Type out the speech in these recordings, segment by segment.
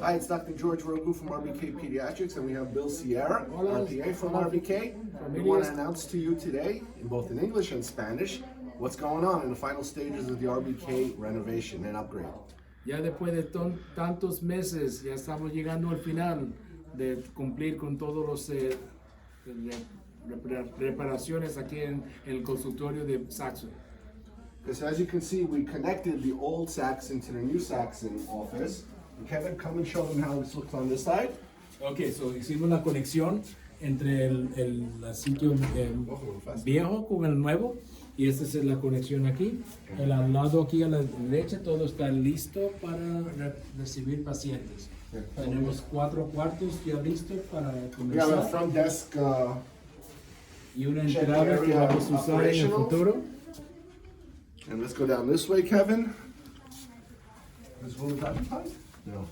Hi, it's Dr. George Rogu from RBK Pediatrics, and we have Bill Sierra, RPA from RBK. We want to announce to you today, in both in English and Spanish, what's going on in the final stages of the RBK renovation and upgrade. Ya después de tantos meses, ya estamos llegando al final de cumplir con todos los reparaciones aquí en el consultorio de Saxon. Because as you can see, we connected the old Saxon to the new Saxon office. And Kevin, come and show them how this looks on this side. Ok, so hicimos la conexión entre el sitio viejo con el nuevo. Y esta es la conexión aquí. El al lado aquí a la derecha todo está listo para recibir pacientes. Tenemos 4 cuartos ya listos para We have a comenzar. front desk Y una entrada que vamos a usar en el futuro. And let's go down this way, Kevin. This room is occupied? No.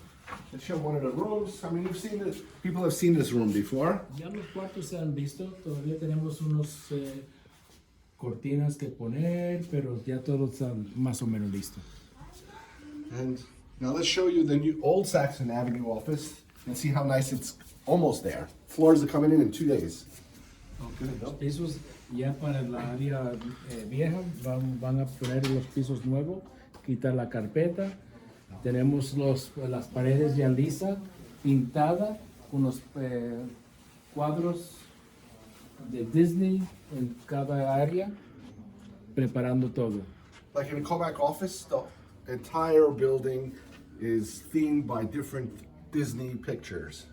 Let's show one of the rooms. I mean, you've seen this. People have seen this room before. Ya los cuartos se han visto. Todavía tenemos unos cortinas que poner, pero ya todo está más o menos listo. And now let's show you the new old Saxon Avenue office and see how nice it's almost there. Floors are coming in 2 days. Los pisos ya para la área vieja van a poner los pisos nuevos, quitar la carpeta. Tenemos las paredes ya lisas, pintadas, con los cuadros de Disney en cada área, preparando todo. Like in a callback office, the entire building is themed by different Disney pictures.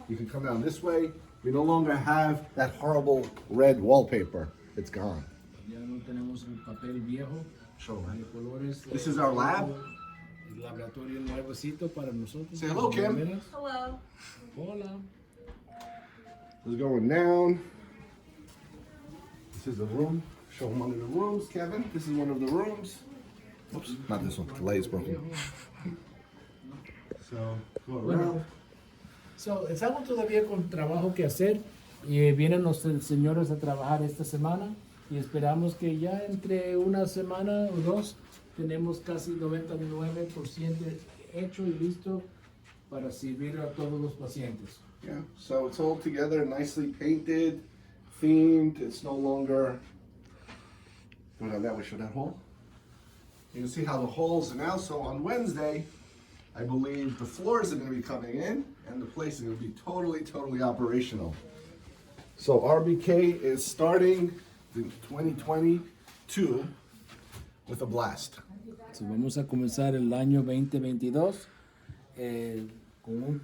You can come down this way. We no longer have that horrible red wallpaper. It's gone. Ya no tenemos el papel viejo Show de that. colores. This is our lab. El laboratorio nuevecito para nosotros. Say hello, Kim. Hello. Hola. It's going down. This is a room. Show them one of the rooms, Kevin. This is one of the rooms. Oops, not this one. The light is broken. So, go around. So, estamos todavía con trabajo que hacer y vienen los señores a trabajar esta semana y esperamos que ya entre una semana o dos tenemos casi 99% hecho y listo para servir a todos los pacientes. Yeah, so it's all together, nicely painted, themed. It's no longer. Go down that way, show that hall. You can see how the halls are now. So on Wednesday, I believe the floors are going to be coming in and the place is going to be totally operational. So RBK is starting in 2022 with a blast. So, vamos a comenzar el año 2022 con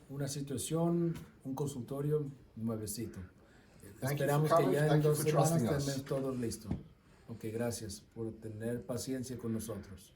una situación, un consultorio nuevecito. Thank you Esperamos for que coming. ya en Thank you 2 for semanas trusting us. estemos todos listos. Ok, gracias por tener paciencia con nosotros.